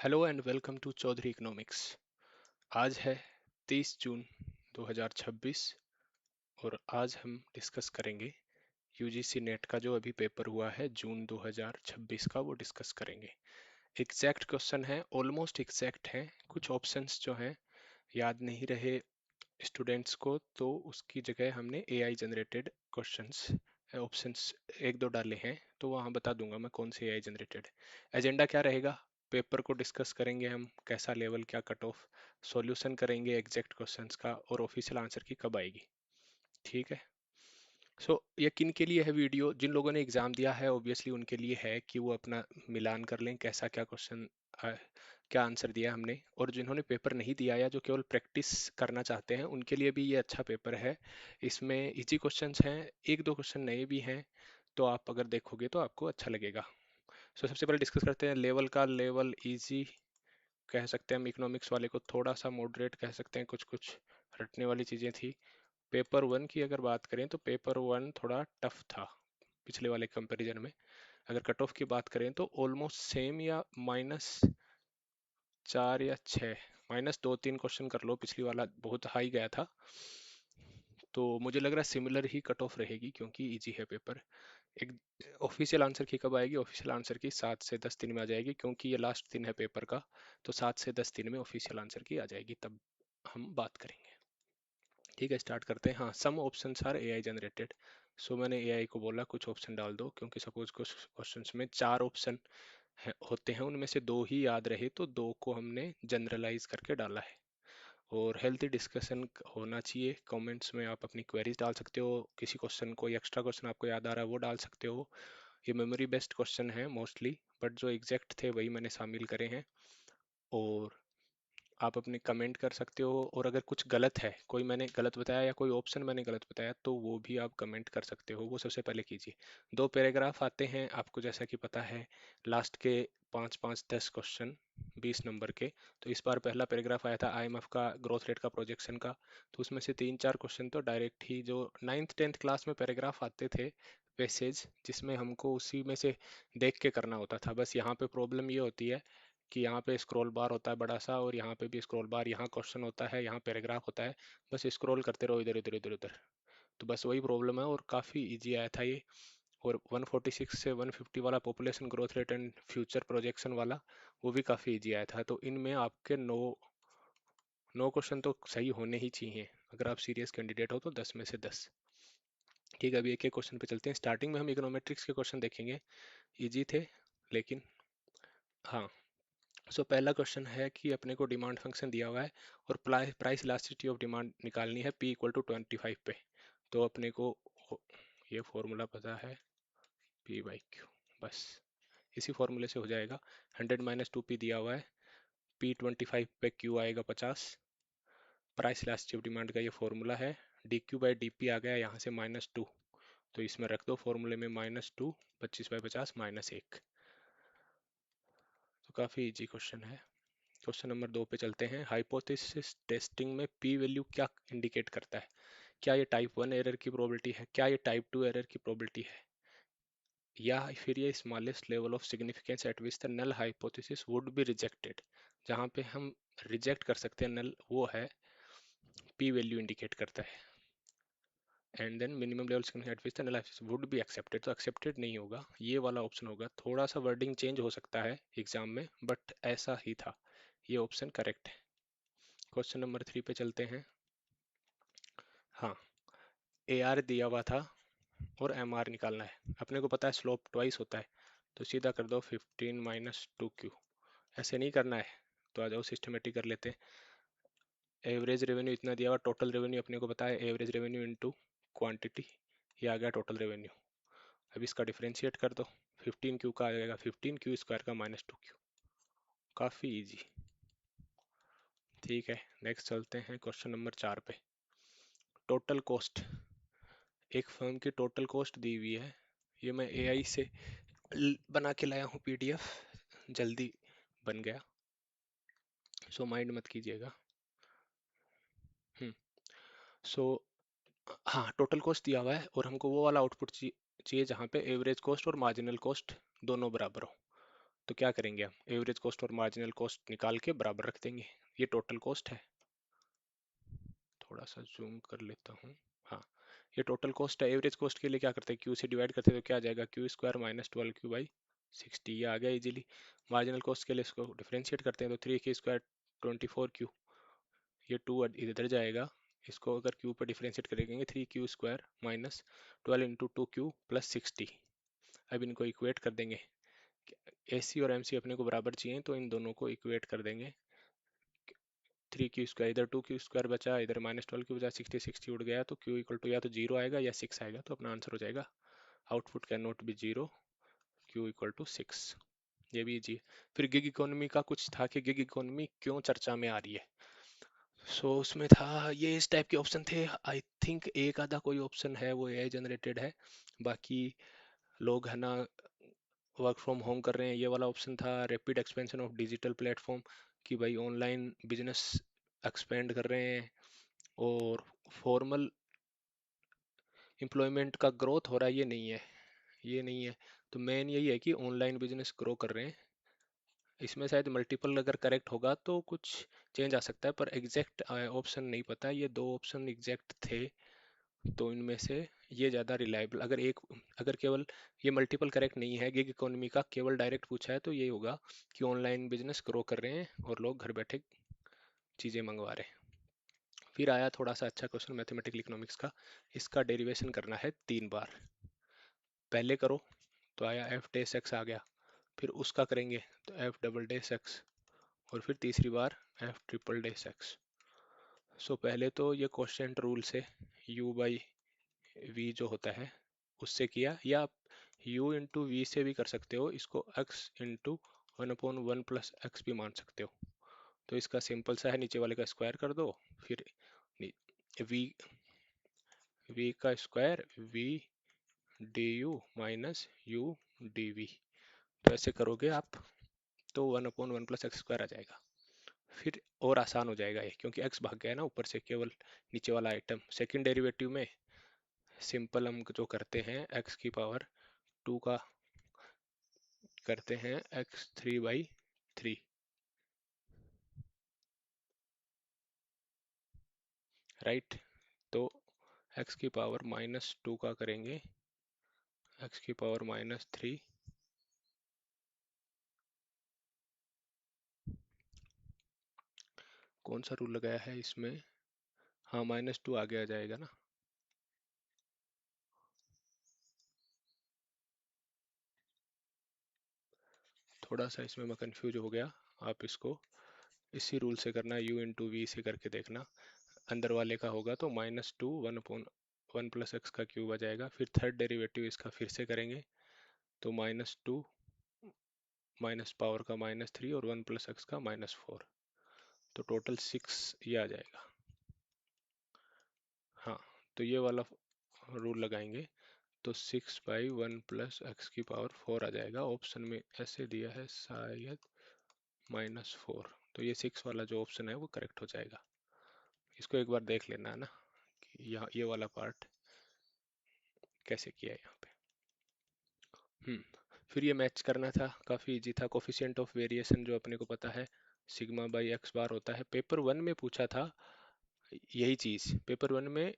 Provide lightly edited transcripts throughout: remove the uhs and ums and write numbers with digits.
Hello and welcome to Chaudhary economics. आज है 23 जून 2026 और आज हम डिस्कस करेंगे यूजीसी नेट का जो अभी पेपर हुआ है जून 2026 का, वो डिस्कस करेंगे। एग्जैक्ट क्वेश्चन है, ऑलमोस्ट एग्जैक्ट हैं। कुछ ऑप्शंस जो हैं याद नहीं रहे स्टूडेंट्स को, तो उसकी जगह हमने एआई जनरेटेड क्वेश्चंस ऑप्शंस एक दो डाले हैं, तो वहाँ बता दूंगा मैं कौन से एआई जनरेटेड। एजेंडा क्या रहेगा? पेपर को डिस्कस करेंगे हम, कैसा लेवल, क्या कट ऑफ, सॉल्यूशन करेंगे एग्जैक्ट क्वेश्चंस का, और ऑफिशियल आंसर की कब आएगी। ठीक है। ये किन के लिए है वीडियो? जिन लोगों ने एग्जाम दिया है ऑब्वियसली उनके लिए है कि वो अपना मिलान कर लें, कैसा क्या क्वेश्चन, क्या आंसर दिया हमने। और जिन्होंने पेपर नहीं दिया या जो केवल प्रैक्टिस करना चाहते हैं उनके लिए भी ये अच्छा पेपर है। इसमें इजी क्वेश्चंस हैं, एक दो क्वेश्चन नए भी हैं, तो आप अगर देखोगे तो आपको अच्छा लगेगा। सबसे पहले डिस्कस करते हैं लेवल का। लेवल इजी कह सकते हैं हम, इकोनॉमिक्स वाले को थोड़ा सा मॉडरेट कह सकते हैं, कुछ कुछ रटने वाली चीज़ें थी। पेपर वन की अगर बात करें तो पेपर वन थोड़ा टफ था पिछले वाले कंपैरिजन में। अगर कट ऑफ की बात करें तो ऑलमोस्ट सेम या -4 या 6, -2-3 क्वेश्चन कर लो, पिछली वाला बहुत हाई गया था। तो मुझे लग रहा है सिमिलर ही कट ऑफ रहेगी क्योंकि इजी है पेपर। एक ऑफिशियल आंसर की कब आएगी? ऑफिशियल आंसर की 7 से 10 दिन में आ जाएगी, क्योंकि ये लास्ट दिन है पेपर का। तो 7 से 10 दिन में ऑफिशियल आंसर की आ जाएगी, तब हम बात करेंगे। ठीक है, स्टार्ट करते हैं। हाँ, सम ऑप्शंस आर एआई जनरेटेड। सो मैंने एआई को बोला कुछ ऑप्शन डाल दो, क्योंकि सपोज कुछ क्वेश्चंस में 4 ऑप्शन होते हैं, उनमें से 2 ही याद रहे तो 2 को हमने जनरलाइज करके डाला है। और हेल्थी डिस्कशन होना चाहिए। कमेंट्स में आप अपनी क्वेरीज डाल सकते हो, किसी क्वेश्चन को एक्स्ट्रा क्वेश्चन आपको याद आ रहा है वो डाल सकते हो। ये मेमोरी बेस्ड क्वेश्चन है मोस्टली, बट जो एग्जैक्ट थे वही मैंने शामिल करे हैं। और आप अपने कमेंट कर सकते हो, और अगर कुछ गलत है, कोई मैंने गलत बताया या कोई ऑप्शन मैंने गलत बताया, तो वो भी आप कमेंट कर सकते हो। वो सबसे पहले कीजिए। 2 पैराग्राफ आते हैं आपको, जैसा कि पता है। लास्ट के 5-5, 10 क्वेश्चन 20 नंबर के। तो इस बार पहला पैराग्राफ आया था आईएमएफ का ग्रोथ रेट का प्रोजेक्शन का। तो उसमें से 3-4 क्वेश्चन तो डायरेक्ट ही जो 9th 10th क्लास में पैराग्राफ आते थे, पैसेज, जिसमें हमको उसी में से देख के करना होता था। बस यहाँ पे प्रॉब्लम ये होती है कि यहाँ पे स्क्रॉल बार होता है बड़ा सा, और यहाँ पे भी स्क्रॉल बार, यहाँ क्वेश्चन होता है, यहाँ पैराग्राफ होता है। बस स्क्रॉल करते रहो इधर उधर इधर उधर। तो बस वही प्रॉब्लम है, और काफ़ी इजी आया था ये। और 146 से 150 वाला population growth rate and future projection वाला, वो भी काफ़ी इजी आया था। तो इनमें आपके 9 क्वेश्चन तो सही होने ही चाहिए। अगर आप सीरियस कैंडिडेट हो तो 10 में से 10। ठीक है, अभी एक एक क्वेश्चन पे चलते हैं। स्टार्टिंग में हम इकोनोमेट्रिक्स के क्वेश्चन देखेंगे, इजी थे लेकिन। हाँ, पहला क्वेश्चन है कि अपने को डिमांड फंक्शन दिया हुआ है और प्राइस इलास्टिसिटी ऑफ डिमांड निकालनी है P = 25 पे। तो अपने को ये फॉर्मूला पता है, P/Q, बस इसी फॉर्मूले से हो जाएगा। 100 - 2P दिया हुआ है, P 25 पे Q आएगा 50। प्राइस इलास्टिसिटी ऑफ डिमांड का ये फॉर्मूला है। dQ/dP आ गया यहाँ से -2, तो इसमें रख दो फॉर्मूले में -2, 25/50 -1। तो काफ़ी इजी क्वेश्चन है। क्वेश्चन नंबर 2 पे चलते हैं। हाइपोथेसिस टेस्टिंग में पी वैल्यू क्या इंडिकेट करता है? क्या ये टाइप 1 एरर की प्रोबेबिलिटी है, क्या ये टाइप 2 एरर की प्रोबेबिलिटी है, या फिर ये smallest level of significance at which the null hypothesis would be rejected? जहाँ पे हम रिजेक्ट कर सकते हैं नल, वो है पी वैल्यू इंडिकेट करता है। And then minimum level significance at which the null hypothesis would be accepted, तो एक्सेप्टेड नहीं होगा, ये वाला ऑप्शन होगा। थोड़ा सा वर्डिंग चेंज हो सकता है एग्जाम में, बट ऐसा ही था। ये ऑप्शन करेक्ट है। क्वेश्चन नंबर 3 पे चलते हैं। हाँ, ए आर दिया हुआ था और एम आर निकालना है। अपने को पता है स्लोप ट्वाइस होता है, तो सीधा कर दो 15 - 2Q। ऐसे नहीं करना है, तो आ जाओ सिस्टमेटिक कर लेते हैं। एवरेज रेवेन्यू इतना दिया हुआ, टोटल रेवेन्यू अपने को पता है एवरेज रेवेन्यू इनटू क्वांटिटी, ये आ गया टोटल रेवेन्यू। अब इसका डिफरेंशिएट कर दो, 15Q का आ जाएगा 15Q² का -2Q। काफ़ी इजी। ठीक है, नेक्स्ट चलते हैं क्वेश्चन नंबर 4 पे। टोटल कॉस्ट, एक फर्म की टोटल कॉस्ट दी हुई है। ये मैं एआई से बना के लाया हूँ पीडीएफ, जल्दी बन गया, सो माइंड मत कीजिएगा। हम्म सो हाँ, टोटल कॉस्ट दिया हुआ है और हमको वो वाला आउटपुट चाहिए जहाँ पे एवरेज कॉस्ट और मार्जिनल कॉस्ट दोनों बराबर हो। तो क्या करेंगे हम, एवरेज कॉस्ट और मार्जिनल कॉस्ट निकाल के बराबर रख देंगे। ये टोटल कॉस्ट है, थोड़ा सा जूम कर लेता हूँ। हाँ, ये टोटल कॉस्ट है। एवरेज कॉस्ट के लिए क्या करते हैं, क्यू से डिवाइड करते हैं तो क्या आ जाएगा, Q square minus 12 Q by 60, ये आ गया इजीली। मार्जिनल कॉस्ट के लिए इसको डिफ्रेंशिएट करते हैं तो 3 क्यू स्क्वायर 24 क्यू, ये 2 इधर जाएगा। इसको अगर क्यू पर डिफ्रेंशिएट करेंगे, 3 Q square minus 12 × 2 Q plus 60। अब इनको इक्वेट कर देंगे, एसी और एमसी अपने को बराबर चाहिए तो इन दोनों को इक्वेट कर देंगे। 3 क्यू स्क्वायर, इधर 2 क्यू स्क्वायर बचा, इधर -12 क्यू बचा, 60 उड़ गया, तो क्यू इक्वल टू या तो 0 आएगा या 6 आएगा, तो अपना आंसर हो जाएगा output can not be 0, Q equal to 6। ये भी इजी है। फिर गिग इकोनॉमी का कुछ था कि गिग इकोनॉमी क्यों चर्चा में आ रही है। उसमें था, ये इस टाइप के ऑप्शन थे, आई थिंक एक आधा कोई ऑप्शन है वो एआई जनरेटेड है, बाकी लोग है ना वर्क फ्रॉम होम कर रहे हैं। ये वाला ऑप्शन था rapid expansion of digital platform, कि भाई ऑनलाइन बिजनेस एक्सपेंड कर रहे हैं और फॉर्मल एम्प्लॉयमेंट का ग्रोथ हो रहा है, ये नहीं है, ये नहीं है। तो मेन यही है कि ऑनलाइन बिजनेस ग्रो कर रहे हैं। इसमें शायद मल्टीपल अगर करेक्ट होगा तो कुछ चेंज आ सकता है, पर एग्जैक्ट ऑप्शन नहीं पता। ये दो ऑप्शन एग्जैक्ट थे, तो इनमें से ये ज़्यादा रिलायबल, अगर केवल ये मल्टीपल करेक्ट नहीं है, गिग इकोनॉमी का केवल डायरेक्ट पूछा है, तो ये होगा कि ऑनलाइन बिजनेस ग्रो कर रहे हैं और लोग घर बैठे चीज़ें मंगवा रहे हैं। फिर आया थोड़ा सा अच्छा क्वेश्चन मैथमेटिकल इकोनॉमिक्स का, इसका डेरिवेशन करना है 3 बार। पहले करो तो आया एफ डेस एक्स आ गया, फिर उसका करेंगे तो एफ डबल डेस एक्स, और फिर तीसरी बार एफ ट्रिपल डेस एक्स। पहले तो ये क्वेश्चन रूल से u बाई वी जो होता है उससे किया, या आप u इंटू वी से भी कर सकते हो, इसको x इंटू 1/1 + x भी मान सकते हो। तो इसका सिंपल सा है, नीचे वाले का स्क्वायर कर दो, फिर v v का square v D U minus U D V. तो ऐसे करोगे आप तो 1/1 + x² आ जाएगा। फिर और आसान हो जाएगा ये, क्योंकि x भाग गया ना ऊपर से, केवल नीचे वाला आइटम। सेकंड डेरिवेटिव में सिंपल हम जो करते हैं x⁻² का करते हैं x3/3, राइट। तो x⁻⁻² का करेंगे x⁻⁻3, कौन सा रूल लगाया है इसमें, हाँ -2 आगे आ जाएगा ना। थोड़ा सा इसमें मैं कंफ्यूज हो गया, आप इसको इसी रूल से करना, u इंटू वी से करके देखना। अंदर वाले का होगा तो -2 1/1 + x का क्यूब आ जाएगा। फिर थर्ड डेरिवेटिव इसका फिर से करेंगे तो -2 माइनस पावर का -3 और 1 + x का -4, तो टोटल 6 ये आ जाएगा। हाँ, तो ये वाला रूल लगाएंगे तो 6/1 + x⁴ आ जाएगा। ऑप्शन में ऐसे दिया है शायद -4, तो ये 6 वाला जो ऑप्शन है वो करेक्ट हो जाएगा। इसको एक बार देख लेना है ना कि यहाँ ये वाला पार्ट कैसे किया है यहाँ पे। फिर ये मैच करना था, काफ़ी इजी था। कोफिशिएंट ऑफ वेरिएशन जो अपने को पता है σ/x बार होता है। पेपर 1 में पूछा था यही चीज़। पेपर 1 में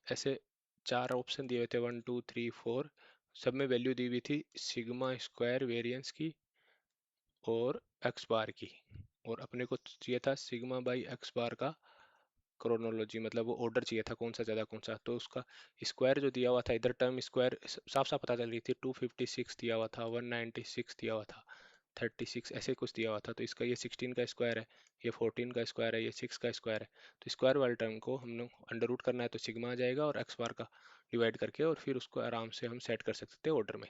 ऐसे 4 ऑप्शन दिए हुए थे, 1 2 3 4, सब में वैल्यू दी हुई थी σ² वेरिएंस की और x बार की, और अपने को चाहिए था σ/x बार का क्रोनोलॉजी, मतलब वो ऑर्डर चाहिए था कौन सा ज़्यादा कौन सा। तो उसका स्क्वायर जो दिया हुआ था, इधर टर्म स्क्वायर साफ साफ पता चल रही थी, 256 दिया हुआ था, 196 दिया हुआ था, 36 ऐसे कुछ दिया हुआ था। तो इसका ये 16 का स्क्वायर है, ये 14 का स्क्वायर है, ये 6 का स्क्वायर है। तो स्क्वायर वाले टर्म को हमने अंडर रूट करना है तो सिग्मा आ जाएगा, और एक्स बार का डिवाइड करके, और फिर उसको आराम से हम सेट कर सकते थे ऑर्डर में।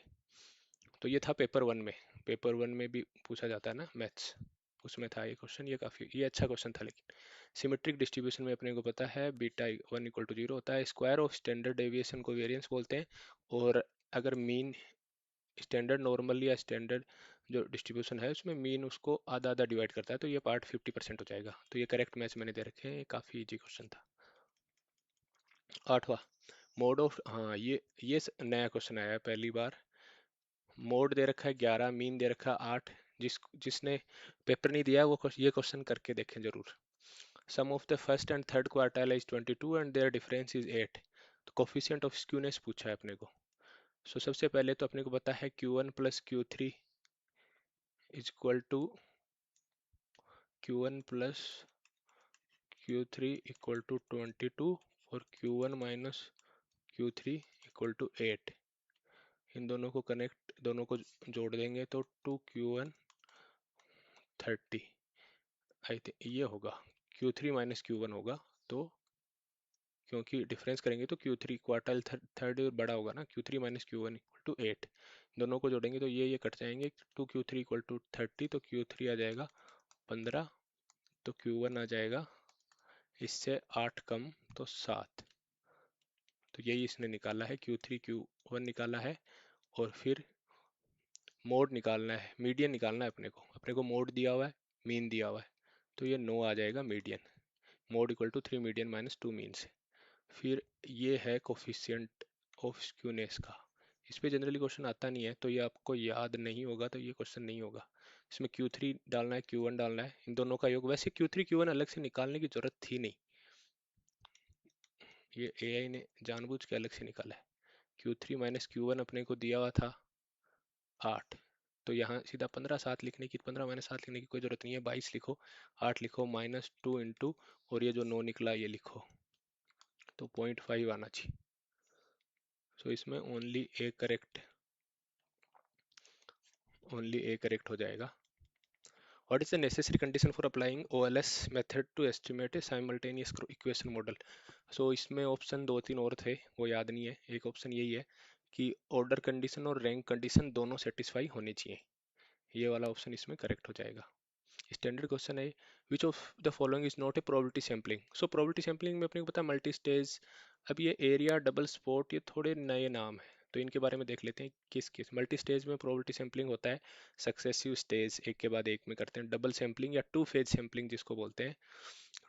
तो ये था पेपर 1 में। पेपर 1 में भी पूछा जाता है ना मैथ्स, उसमें था ये क्वेश्चन। ये काफ़ी ये अच्छा क्वेश्चन था। लेकिन सिमेट्रिक डिस्ट्रीब्यूशन में अपने को पता है β 1 = 0 होता है। स्क्वायर ऑफ स्टैंडर्ड डेविएशन को वेरिएंस बोलते हैं, और अगर मीन स्टैंडर्ड नॉर्मल या स्टैंडर्ड जो डिस्ट्रीब्यूशन है उसमें मीन उसको आधा आधा डिवाइड करता है, तो ये पार्ट 50% हो जाएगा। तो ये करेक्ट मैच मैंने दे रखे हैं, ये काफ़ी इजी क्वेश्चन था। 8वां मोड ऑफ, हाँ ये नया क्वेश्चन आया है पहली बार। मोड दे रखा है 11, मीन दे रखा है 8। जिसने पेपर नहीं दिया वो ये क्वेश्चन करके देखें जरूर। Sum of the first and third quartile is 22 and their difference is 8। तो कोफिशिएंट ऑफ स्क्यूनेस पूछा है अपने को। सो सबसे पहले तो अपने को पता है Q1 plus Q three is equal to Q1 plus Q three equal to 22 और Q1 minus Q three equal to 8। इन दोनों को कनेक्ट, दोनों को जोड़ देंगे तो 2Q1 30। आई थिंक ये होगा Q3 माइनस Q1 होगा। तो क्योंकि डिफरेंस करेंगे तो Q3 क्वार्टाइल थर्ड बड़ा होगा ना, Q3 minus Q1 equal to 8। दोनों को जोड़ेंगे तो ये कट जाएंगे। 2Q3 इक्वल टू 30, तो Q3 आ जाएगा 15, तो Q1 आ जाएगा इससे 8 कम तो 7। तो यही इसने निकाला है, Q3 Q1 निकाला है। और फिर मोड निकालना है, मीडियन निकालना है अपने को मोड दिया हुआ है, मीन दिया हुआ है। तो ये 9 आ जाएगा median. Mode equal to 3 median minus 2 mean से। फिर ये है कोफिशिएंट ऑफ स्क्यूनेस का। इस पे जनरली क्वेश्चन आता नहीं है, तो ये आपको याद नहीं होगा, तो ये क्वेश्चन नहीं होगा। इसमें Q3 डालना है, Q1 डालना है, इन दोनों का योग। वैसे Q3 Q1 अलग से निकालने की जरूरत थी नहीं, ये AI ने जानबूझ के अलग से निकाला है। Q3 माइनस Q1 अपने को दिया हुआ था 8। तो यहाँ सीधा 15 7 लिखने की, 15 माइनस 7 लिखने की कोई जरूरत नहीं है, 22 लिखो, 8 लिखो, माइनस 2 इंटू, और ये जो 9 निकला ये लिखो। तो 0.5 आना चाहिए। सो इसमें ओनली ए करेक्ट हो जाएगा। What is the necessary condition for applying OLS method to estimate a simultaneous equation model. So इसमें ऑप्शन 2 3 और थे, वो याद नहीं है। एक ऑप्शन यही है कि ऑर्डर कंडीशन और रैंक कंडीशन दोनों सेटिस्फाई होनी चाहिए। ये वाला ऑप्शन इसमें करेक्ट हो जाएगा। स्टैंडर्ड क्वेश्चन है, विच of the following is not A probability sampling. So probability sampling में अपने को पता है मल्टी स्टेज। अब ये एरिया, डबल स्पॉट, ये थोड़े नए नाम हैं, तो इनके बारे में देख लेते हैं। किस किस मल्टी स्टेज में प्रोबेबिलिटी सैम्पलिंग होता है, सक्सेसिव स्टेज एक के बाद एक में करते हैं। डबल सैम्पलिंग या टू फेज सैम्पलिंग जिसको बोलते हैं,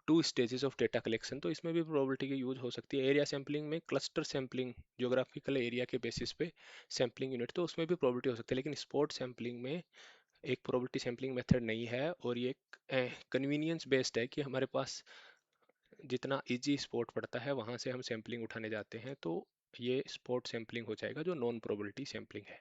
two stages of data collection, तो इसमें भी प्रोबेबिलिटी की यूज हो सकती है। एरिया सैम्पलिंग में क्लस्टर सैम्पलिंग, ज्योग्राफिकल एरिया के बेसिस पे सैम्पलिंग यूनिट, तो उसमें भी प्रोबेबिलिटी हो सकती है। लेकिन स्पॉट सैम्पलिंग में एक प्रोबेबिलिटी सैम्पलिंग मेथड नहीं है, और ये कन्वीनियंस बेस्ड है कि हमारे पास जितना इजी स्पॉट पड़ता है वहाँ से हम सैम्पलिंग उठाने जाते हैं, तो ये स्पॉट सैम्पलिंग हो जाएगा जो नॉन प्रोबेबिलिटी सैम्पलिंग है।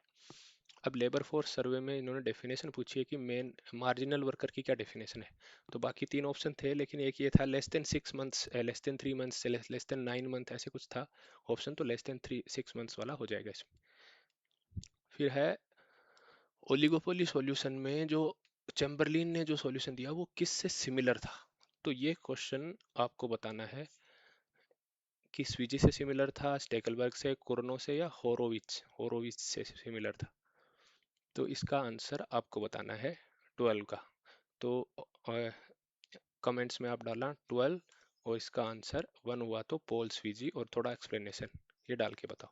अब लेबर फोर्स सर्वे में इन्होंने डेफिनेशन पूछी है कि मेन मार्जिनल वर्कर की क्या डेफिनेशन है। तो बाकी 3 ऑप्शन थे, लेकिन एक ये था less than 6 months, less than 3 months, less than 9 month, ऐसे कुछ था ऑप्शन। तो लेस देन 6 मंथ्स वाला हो जाएगा इसमें। फिर है ओलिगोपोली सॉल्यूशन में जो चैम्बरलिन ने जो सॉल्यूशन दिया वो किससे सिमिलर था। तो ये क्वेश्चन आपको बताना है कि स्वीजी से सिमिलर था, स्टेकलबर्ग से, कुर्नो से, या होरोविच होरोविच से सिमिलर था। तो इसका आंसर आपको बताना है 12 का। तो कमेंट्स में आप डालना 12, और इसका आंसर 1 हुआ तो पोल स्वीजी, और थोड़ा एक्सप्लेनेशन ये डाल के बताओ।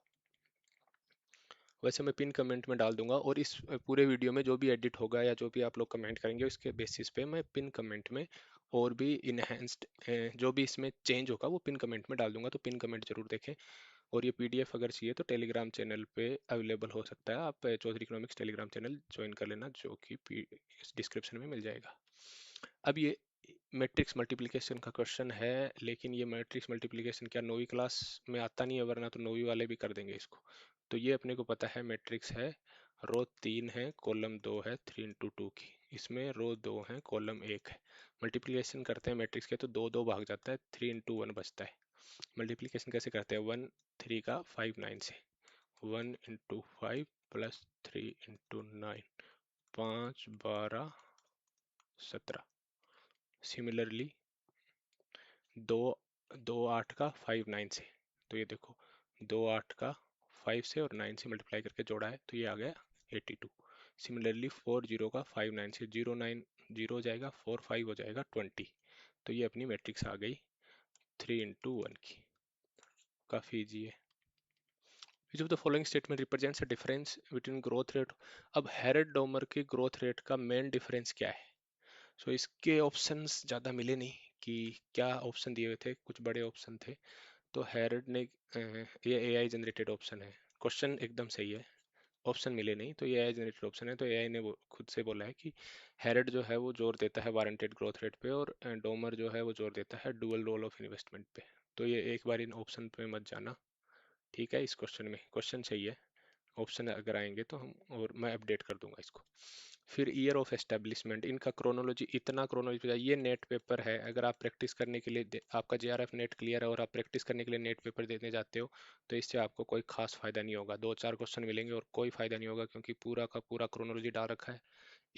वैसे मैं पिन कमेंट में डाल दूंगा, और इस पूरे वीडियो में जो भी एडिट होगा या जो भी आप लोग कमेंट करेंगे उसके बेसिस पे मैं पिन कमेंट में और भी इनहेंस्ड जो भी इसमें चेंज होगा वो पिन कमेंट में डाल दूंगा। तो पिन कमेंट जरूर देखें। और ये PDF अगर चाहिए तो टेलीग्राम चैनल पे अवेलेबल हो सकता है, आप Chaudhary economics Telegram channel join कर लेना, जो कि डिस्क्रिप्शन में मिल जाएगा। अब ये मैट्रिक्स मल्टीप्लिकेशन का क्वेश्चन है, लेकिन ये मैट्रिक्स मल्टीप्लिकेशन क्या 9वीं क्लास में आता नहीं है, वरना तो 9वीं वाले भी कर देंगे इसको। तो ये अपने को पता है मैट्रिक्स है, रो 3 है, कॉलम 2 है, 3 into 2 की। इसमें रो 2 है, कॉलम 1 है। मल्टीप्लिकेशन करते हैं मैट्रिक्स के तो 2 2 भाग जाता है, 3 into 1 बचता है। मल्टीप्लिकेशन कैसे करते हैं, 1 3 का 5 9 से, 1 into 5 प्लस 3 into 9, 5 12 17। सिमिलरली 2 2 8 का 5 9 से, तो ये देखो 2 8 का 5 से और 9 से मल्टीप्लाई करके जोड़ा है, तो ये आ गया 82। सिमिलरली 4 0 का 5 9 से, 0 9 0 हो जाएगा, 4 5 हो जाएगा 20। तो ये अपनी मैट्रिक्स आ गई 3 into 1 की। काफ़ी इजी है। विच of the following statement represents a difference between growth rate. अब हेरेड डोमर के ग्रोथ रेट का मेन डिफरेंस क्या है। सो इसके ऑप्शंस ज़्यादा मिले नहीं कि क्या ऑप्शन दिए हुए थे, कुछ बड़े ऑप्शन थे। तो हेरेड ने ये AI जनरेटेड ऑप्शन है, क्वेश्चन एकदम सही है। ऑप्शन मिले नहीं, तो ये एआई जनरेटेड ऑप्शन है। तो एआई ने वो खुद से बोला है कि हेरेड जो है वो जोर देता है वारंटेड ग्रोथ रेट पे, और डोमर जो है वो जोर देता है डुअल रोल ऑफ इन्वेस्टमेंट पे। तो ये एक बार इन ऑप्शन पे मत जाना, ठीक है। इस क्वेश्चन में क्वेश्चन सही है, ऑप्शन अगर आएंगे तो हम और मैं अपडेट कर दूंगा इसको। फिर ईयर ऑफ एस्टेब्लिशमेंट, इनका क्रोनोलॉजी, इतना क्रोनोलॉजी ये नेट पेपर है। अगर आप प्रैक्टिस करने के लिए आपका जेआरएफ नेट क्लियर है और आप प्रैक्टिस करने के लिए नेट पेपर देने जाते हो, तो इससे आपको कोई खास फायदा नहीं होगा। दो चार क्वेश्चन मिलेंगे और कोई फायदा नहीं होगा, क्योंकि पूरा का पूरा क्रोनोलॉजी डाल रखा है।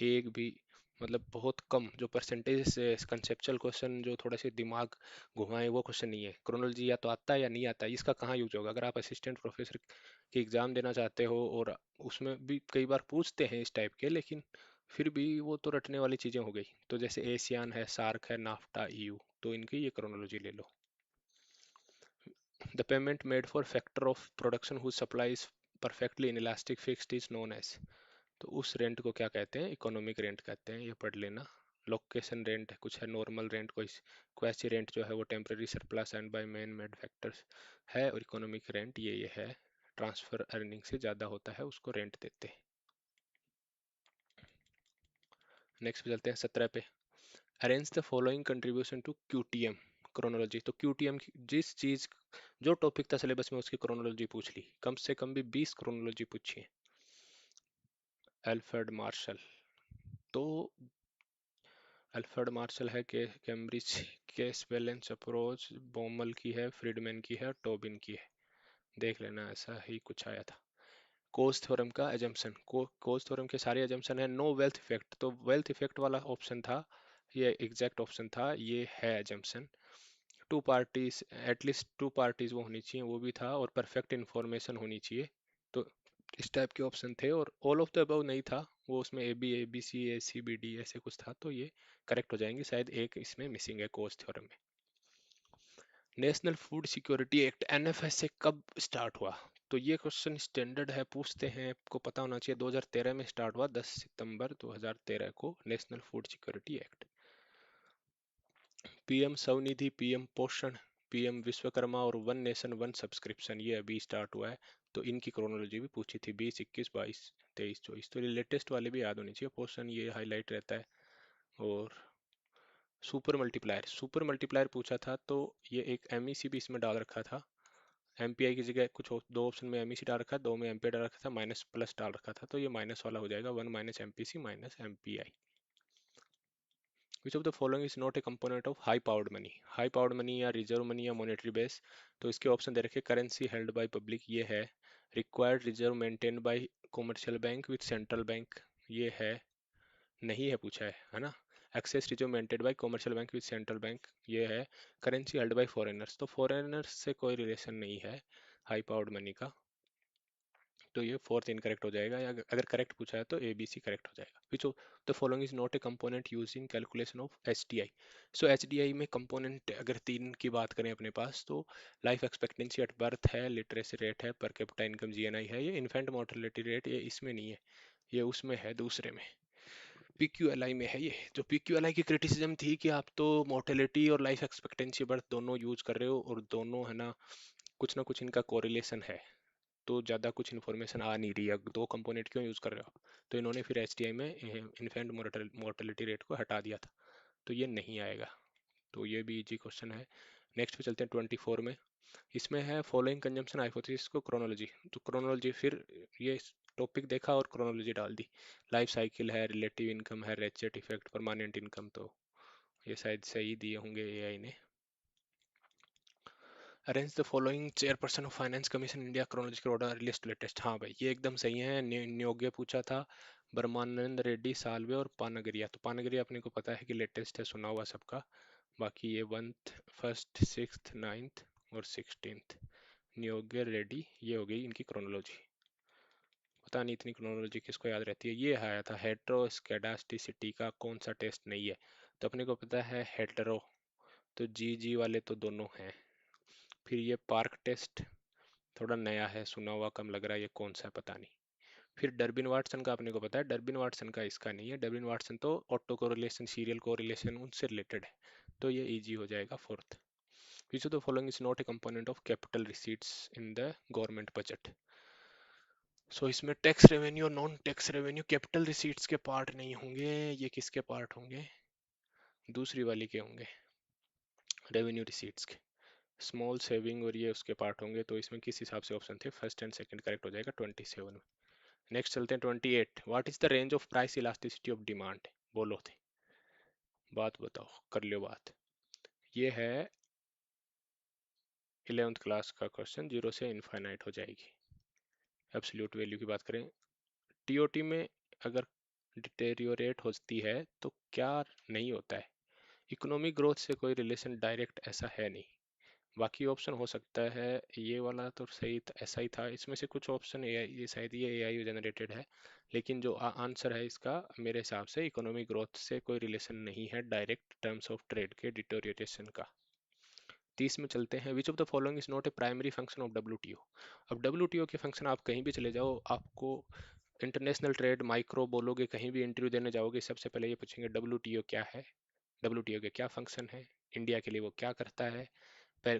एक भी मतलब बहुत कम जो परसेंटेज से कंसेप्चुअल क्वेश्चन जो थोड़े से दिमाग घुमाए वो क्वेश्चन नहीं है। क्रोनोलॉजी या तो आता है या नहीं आता है, इसका कहाँ यूज होगा। अगर आप असिस्टेंट प्रोफेसर की एग्जाम देना चाहते हो, और उसमें भी कई बार पूछते हैं इस टाइप के, लेकिन फिर भी वो तो रटने वाली चीजें हो गई। तो जैसे एशियान है, सार्क है, नाफ्टा, ईयू, तो इनकी ये क्रोनोलॉजी ले लो। The payment made for factor of production whose supply is perfectly inelastic fixed is known as, तो उस रेंट को क्या कहते हैं, इकोनॉमिक रेंट कहते हैं, ये पढ़ लेना। लोकेशन रेंट कुछ है, नॉर्मल रेंट कोई, क्वैसी रेंट जो है वो temporary surplus and by man made factors है, और इकोनॉमिक रेंट ये है ट्रांसफर अर्निंग से ज़्यादा होता है उसको रेंट देते हैं। नेक्स्ट पे चलते हैं 17 पे। Arrange the following contribution to QTM chronology. तो क्यूटीएम जिस चीज़ जो टॉपिक था सिलेबस में उसकी क्रोनोलॉजी पूछ ली, कम से कम भी 20 क्रोनोलॉजी पूछी है। अल्फ्रेड मार्शल, तो अल्फ्रेड मार्शल है के कैम्ब्रिज केस बैलेंस अप्रोच, बोमल की है, फ्रीडमैन की है, टोबिन की है। देख लेना, ऐसा ही कुछ आया था। कोज थ्योरम का एजम्पशन, कोज थ्योरम के सारे एजम्पशन है। नो वेल्थ इफेक्ट, तो वेल्थ इफेक्ट वाला ऑप्शन था, ये एग्जैक्ट ऑप्शन था, ये है assumption. Two parties, at least two parties वो होनी चाहिए, वो भी था, और परफेक्ट इंफॉर्मेशन होनी चाहिए। तो इस टाइप के ऑप्शन थे, और ऑल ऑफ द अबव नहीं था, वो उसमें A B C A C B D ऐसे कुछ था, तो ये करेक्ट हो जाएंगे। शायद एक इसमें मिसिंग है कोस थ्योरम में। National food security act NFSA कब स्टार्ट हुआ? तो ये क्वेश्चन स्टैंडर्ड है, पूछते हैं, आपको पता होना चाहिए। 2013 में स्टार्ट हुआ, 10 सितंबर 2013 को national food security act. PM Svanidhi, PM पोषण, पीएम विश्वकर्मा और वन नेशन वन सब्सक्रिप्शन ये अभी स्टार्ट हुआ है। तो इनकी क्रोनोलॉजी भी पूछी थी, 20, 21, 22, 23, 24। तो ये लेटेस्ट वाले भी याद होनी चाहिए। पोषण ये हाईलाइट रहता है। और सुपर मल्टीप्लायर पूछा था, तो ये एक एमईसी भी इसमें डाल रखा था। एमपीआई की जगह कुछ दो ऑप्शन में एमईसी डाल रखा है, दो में एमपीआई डाल रखा था, माइनस प्लस डाल रखा था, तो ये माइनस वाला हो जाएगा, one minus MPC minus MPI. Which of the following is not a component of high powered money? High powered money या रिजर्व मनी या मॉनेटरी बेस, तो इसके ऑप्शन दे रखे, करेंसी हेल्ड बाय पब्लिक ये है, required reserve maintain by commercial bank with central bank ये है, नहीं है पूछा है ना। Excess reserve maintain by commercial bank with central bank ये है। करेंसी हेल्ड बाय फॉरेनर्स, तो फॉरेनर्स से कोई रिलेशन नहीं है हाई पावर्ड मनी का, तो ये फोर्थ इनकरेक्ट हो जाएगा, या अगर करेक्ट पूछा है तो ए बी सी करेक्ट हो जाएगा। विच of the following is not a component use in calculation of H D I? So H D I में कंपोनेंट अगर तीन की बात करें अपने पास, तो लाइफ एक्सपेक्टेंसी एट बर्थ है, लिटरेसी रेट है, पर कैपिटा इनकम जीएनआई है, ये इन्फेंट मोर्टेलिटी रेट ये इसमें नहीं है, ये उसमें है दूसरे में, पीक्यूएलआई में है। ये जो पीक्यूएलआई की क्रिटिसिज्म थी कि आप तो मोर्टेलिटी और लाइफ एक्सपेक्टेंसी बर्थ दोनों यूज कर रहे हो, और दोनों है ना कुछ इनका कोरिलेशन है, तो ज़्यादा कुछ इन्फॉर्मेशन आ नहीं रही है, दो कंपोनेंट क्यों यूज़ कर रहे हो। तो इन्होंने फिर एच में इन्फेंट मोर्टेलिटी रेट को हटा दिया था, तो ये नहीं आएगा। तो ये भी इजी क्वेश्चन है। नेक्स्ट पे चलते हैं 24 में। इसमें है फॉलोइंग कंजम्पशन हाइपोथेसिस को क्रोनोलॉजी, तो क्रोनोलॉजी फिर ये टॉपिक देखा और क्रोनोलॉजी डाल दी। लाइफ साइकिल है, रिलेटिव इनकम है, रेचेट इफेक्ट, परमानेंट इनकम, तो ये शायद सही दिए होंगे एआई ने। Arrange the following chairperson of finance commission India chronological order list latest, हाँ भाई ये एकदम सही है। नियोग्य पूछा था, ब्रह्मानंद रेड्डी, साल्वे और पानगरिया। तो पानगरिया अपने को पता है कि लेटेस्ट है, सुना हुआ सबका। बाकी ये वंथ, फर्स्ट, सिक्स्थ, नाइन्थ और 16th, नियोग्य, रेड्डी, ये हो गई इनकी क्रोनोलॉजी। पता नहीं इतनी क्रोनोलॉजी किसको याद रहती है। ये आया था हेट्रोस्केडास्टिसिटी का कौन सा टेस्ट नहीं है, तो अपने को पता है हेटेरो, तो जी जी वाले तो दोनों हैं। फिर ये पार्क टेस्ट थोड़ा नया है, सुना हुआ कम लग रहा है, ये कौन सा है पता नहीं। फिर डर्बिन वाटसन का अपने को पता है, डर्बिन वाटसन का इसका नहीं है। डर्बिन वाटसन तो ऑटो कोरिलेशन, सीरियल कोरिलेशन उनसे रिलेटेड है, तो ये इजी हो जाएगा fourth. Which of the following is not a component of capital receipts in the government budget? So इसमें टैक्स रेवेन्यू और non tax revenue capital receipts के पार्ट नहीं होंगे, ये किसके पार्ट होंगे, दूसरी वाली के होंगे, रेवेन्यू रिसीट्स के। स्मॉल सेविंग और ये उसके पार्ट होंगे, तो इसमें किस हिसाब से ऑप्शन थे, फर्स्ट एंड सेकंड करेक्ट हो जाएगा 27 में। नेक्स्ट चलते हैं 28, what is the range of price elasticity of demand, बोलो थे, बात बताओ, कर लियो बात। ये है 11th क्लास का क्वेश्चन, जीरो से इनफाइनाइट हो जाएगी। एब्सोल्यूट वैल्यू की बात करें, टीओटी में अगर डिटेरियोरेट होती है तो क्या नहीं होता है, इकोनॉमिक ग्रोथ से कोई रिलेशन डायरेक्ट ऐसा है नहीं। बाकी ऑप्शन हो सकता है, ये वाला तो सही ऐसा ही था, इसमें से कुछ ऑप्शन ये शायद ये एआई जनरेटेड है, लेकिन जो आंसर है इसका मेरे हिसाब से इकोनॉमिक ग्रोथ से कोई रिलेशन नहीं है डायरेक्ट टर्म्स ऑफ ट्रेड के डिटोरिएशन का। 30 में चलते हैं, विच of the following is not A primary function of WTO. अब डब्ल्यूटीओ के फंक्शन आप कहीं भी चले जाओ, आपको इंटरनेशनल ट्रेड माइक्रो बोलोगे, कहीं भी इंटरव्यू देने जाओगे, सबसे पहले ये पूछेंगे डब्ल्यूटीओ क्या है, डब्ल्यूटीओ के क्या फंक्शन है, इंडिया के लिए वो क्या करता है,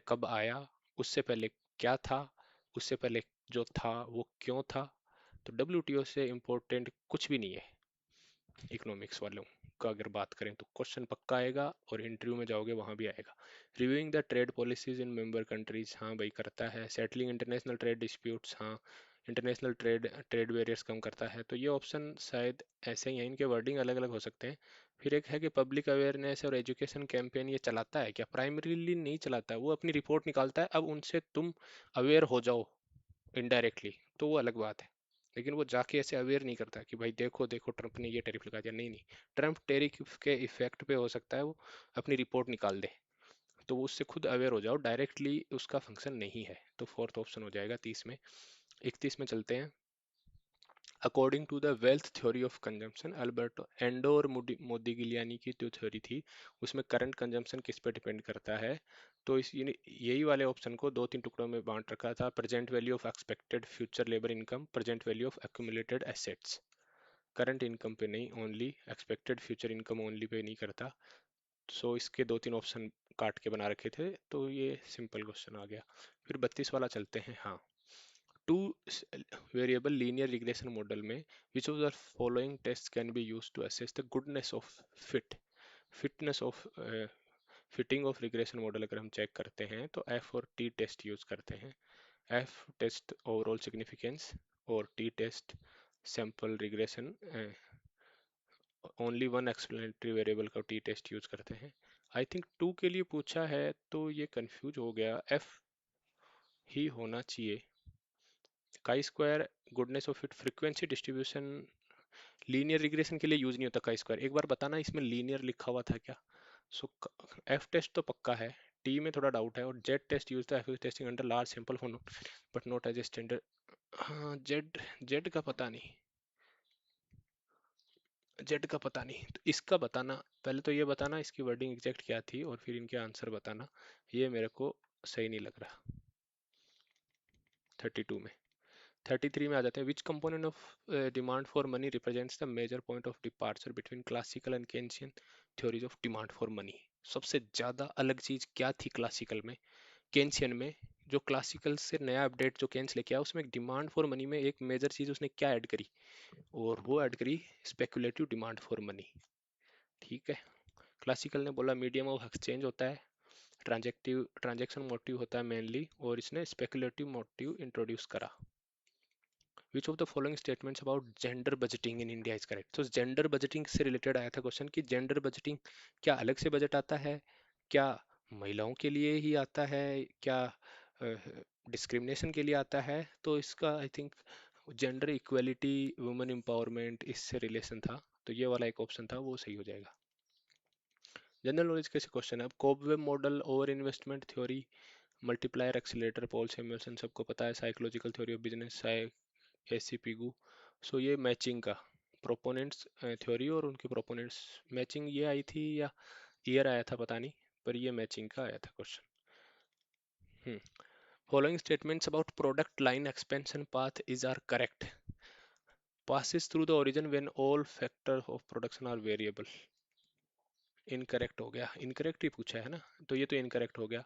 कब आया, उससे पहले क्या था, उससे पहले जो था वो क्यों था। तो डब्ल्यूटीओ से इम्पोर्टेंट कुछ भी नहीं है इकोनॉमिक्स वालों का, अगर बात करें तो क्वेश्चन पक्का आएगा और इंटरव्यू में जाओगे वहां भी आएगा। Reviewing the trade policies in member countries, हाँ भाई करता है। सेटलिंग इंटरनेशनल ट्रेड डिस्प्यूट्स, हाँ इंटरनेशनल ट्रेड ट्रेड बैरियर्स कम करता है। तो ये ऑप्शन शायद ऐसे ही हैं, इनके वर्डिंग अलग अलग हो सकते हैं। फिर एक है कि पब्लिक अवेयरनेस और एजुकेशन कैंपेन ये चलाता है क्या, प्राइमरीली नहीं चलाता है, वो अपनी रिपोर्ट निकालता है, अब उनसे तुम अवेयर हो जाओ इनडायरेक्टली तो वो अलग बात है, लेकिन वो जाके ऐसे अवेयर नहीं करता कि भाई देखो देखो ट्रंप ने ये टैरिफ लगा दिया, नहीं नहीं, ट्रंप टैरिफ के इफेक्ट पे हो सकता है वो अपनी रिपोर्ट निकाल दे, तो वो उससे खुद अवेयर हो जाओ, डायरेक्टली उसका फंक्शन नहीं है। तो फोर्थ ऑप्शन हो जाएगा 30 में। 31 में चलते हैं, according to the wealth theory of consumption, Alberto Ando और मोदिगिलियानी की जो थ्योरी थी उसमें करंट कंजम्पशन किस पे डिपेंड करता है। तो इस यही वाले ऑप्शन को दो तीन टुकड़ों में बांट रखा था, present value of expected future labour income, present value of accumulated assets. Current income पे नहीं, only expected future income only pay नहीं करता। सो इसके दो तीन ऑप्शन काट के बना रखे थे, तो ये सिंपल क्वेश्चन आ गया। फिर 32 वाला चलते हैं, हाँ, two variable linear regression model में which of the following test can be use to assess the goodness of fitness of fitting of regression model अगर हम चेक करते हैं तो एफ और टी टेस्ट यूज करते हैं। एफ टेस्ट ओवरऑल सिग्निफिकेंस और T test sample regression, only one explanatory variable का टी टेस्ट यूज करते हैं। आई थिंक टू के लिए पूछा है तो ये कंफ्यूज हो गया, एफ ही होना चाहिए। Chi square goodness of fit frequency distribution linear regression के लिए यूज नहीं होता काई स्क्वायर, एक बार बताना इसमें लीनियर लिखा हुआ था क्या। सो एफ टेस्ट तो पक्का है, टी में थोड़ा डाउट है, और Z test use the F testing under large sample for but not as a standard. हाँ जेड, जेड का पता नहीं, जेड का पता नहीं, तो इसका बताना, पहले तो ये बताना इसकी वर्डिंग एग्जैक्ट क्या थी और फिर इनके आंसर बताना, ये मेरे को सही नहीं लग रहा। 32 में, 33 में आ जाते हैं, which component of demand for money represents the major point of departure between classical and Keynesian theories of demand for money. सबसे ज्यादा अलग चीज क्या थी क्लासिकल में, केन्सियन में, जो क्लासिकल से नया अपडेट जो केन्स लेके आया उसमें डिमांड फॉर मनी में एक मेजर चीज उसने क्या ऐड करी, और वो ऐड करी स्पेकुलेटिव डिमांड फॉर मनी। ठीक है, क्लासिकल ने बोला मीडियम ऑफ एक्सचेंज होता है, ट्रांजेक्शन मोटिव होता है मेनली, और इसने स्पेकुलेटिव मोटिव इंट्रोड्यूस करा। विच of the following statements about gender budgeting in India is correct. तो जेंडर बजटिंग से रिलेटेड आया था क्वेश्चन कि जेंडर बजटिंग क्या अलग से बजट आता है, क्या महिलाओं के लिए ही आता है, क्या डिस्क्रिमिनेशन के लिए आता है। तो इसका I think gender equality women empowerment इससे रिलेशन था, तो ये वाला एक ऑप्शन था वो सही हो जाएगा। जनरल नॉलेज कैसे क्वेश्चन है, अब cobweb model, over investment theory, multiplier accelerator, Paul Samuelson सबको पता है, psychological theory of business, AC Pigou. So ये मैचिंग का प्रोपोनेंट्स थ्योरी और उनके प्रोपोनेंट्स, मैचिंग ये आई थी या ईयर आया था पता नहीं, पर ये मैचिंग का आया था question. Following statements about product line expansion path is are correct, passes through the origin when all factors of production are variable। Incorrect हो गया, इनकरेक्ट ही पूछा है ना, तो ये तो इनकरेक्ट हो गया।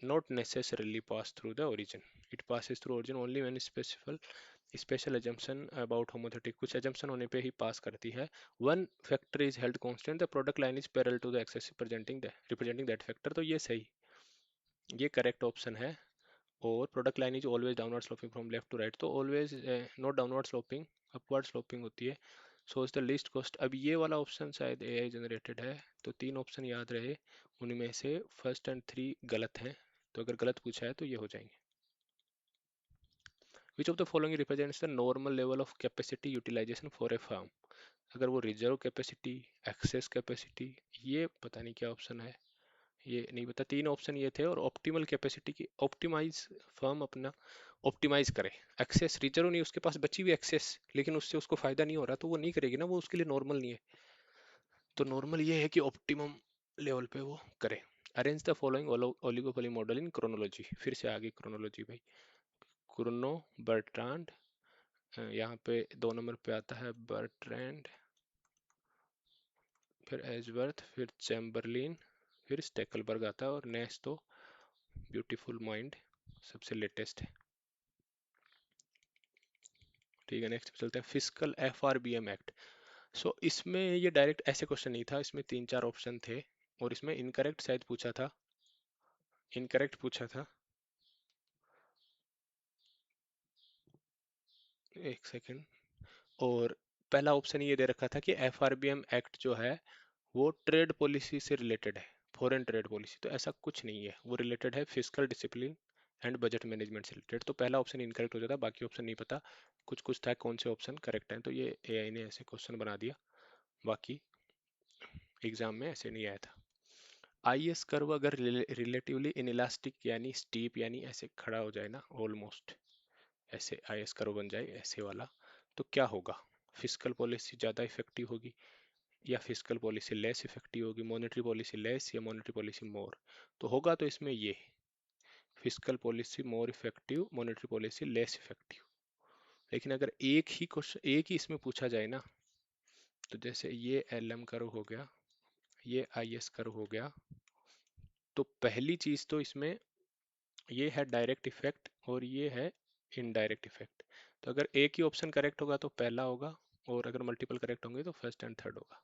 not necessarily pass through the origin, it passes through origin only when specified special assumption about homothetic, कुछ एजम्पशन होने पे ही पास करती है। One factor is held constant, the product line is parallel to the axis representing that factor, तो ये सही, ये करेक्ट ऑप्शन है। और product line is always downward sloping from left to right, तो always not downward sloping, upward sloping होती है। So is the least cost. अब ये वाला ऑप्शन शायद एआई जनरेटेड है, तो तीन ऑप्शन याद रहे, उनमें से फर्स्ट एंड थ्री गलत हैं, तो अगर गलत पूछा है तो ये हो जाएंगे। Which of the following represents the normal level of capacity utilisation for a firm, अगर वो रिजर्व कैपेसिटी, एक्सेस कैपेसिटी, ये पता नहीं क्या ऑप्शन है, ये नहीं पता। तीन ऑप्शन ये थे, और ऑप्टिमल कैपेसिटी की ऑप्टिमाइज, फर्म अपना ऑप्टिमाइज करे। एक्सेस, रिजर्व नहीं, उसके पास बची हुई एक्सेस, लेकिन उससे उसको फायदा नहीं हो रहा, तो वो नहीं करेगी ना, वो उसके लिए नॉर्मल नहीं है। तो नॉर्मल ये है कि ऑप्टिमम लेवल पे वो करे। Arrange the following oligopoly model in chronology, फिर से आगे क्रोनोलॉजी भाई। क्रोनो, बर्ट्रांड, यहाँ पे 2 नंबर पे आता है बर्ट्रैंड, फिर एजवर्थ, फिर चैम्बरलिन, फिर स्टेकलबर्ग आता है, और नेक्स्ट तो ब्यूटीफुल माइंड सबसे लेटेस्ट है। ठीक है, नेक्स्ट चलते हैं, फिस्कल एफआरबीएम एक्ट। सो इसमें ये डायरेक्ट ऐसे क्वेश्चन नहीं था, इसमें तीन चार ऑप्शन थे, और इसमें इनकरेक्ट शायद पूछा था, इनकरेक्ट पूछा था। एक सेकेंड। और पहला ऑप्शन ये दे रखा था कि एफआरबीएम एक्ट जो है वो ट्रेड पॉलिसी से रिलेटेड है, फॉरेन ट्रेड पॉलिसी, तो ऐसा कुछ नहीं है, वो रिलेटेड है fiscal discipline and budget management से रिलेटेड। तो पहला ऑप्शन इनकरेक्ट हो जाता, बाकी ऑप्शन नहीं पता, कुछ कुछ था कौन से ऑप्शन करेक्ट हैं, तो ये एआई ने ऐसे क्वेश्चन बना दिया, बाकी एग्जाम में ऐसे नहीं आया था। आईएस कर्व अगर रिलेटिवली इनइलास्टिक यानी स्टीप, यानी ऐसे खड़ा हो जाए ना, ऑलमोस्ट ऐसे आईएस कर्व बन जाए ऐसे वाला, तो क्या होगा? फिस्कल पॉलिसी ज़्यादा इफेक्टिव होगी, या फिस्कल पॉलिसी लेस इफेक्टिव होगी, मॉनेटरी पॉलिसी लेस या मॉनेटरी पॉलिसी मोर? तो होगा तो इसमें ये fiscal policy more effective, monetary policy less effective. लेकिन अगर एक ही क्वेश्चन, एक ही इसमें पूछा जाए ना, तो जैसे ये एलएम कर्व हो गया, ये आईएस कर्व हो गया, तो पहली चीज तो इसमें ये है डायरेक्ट इफेक्ट, और ये है इनडायरेक्ट इफेक्ट। तो अगर एक ही ऑप्शन करेक्ट होगा तो पहला होगा, और अगर मल्टीपल करेक्ट होंगे तो फर्स्ट एंड थर्ड होगा।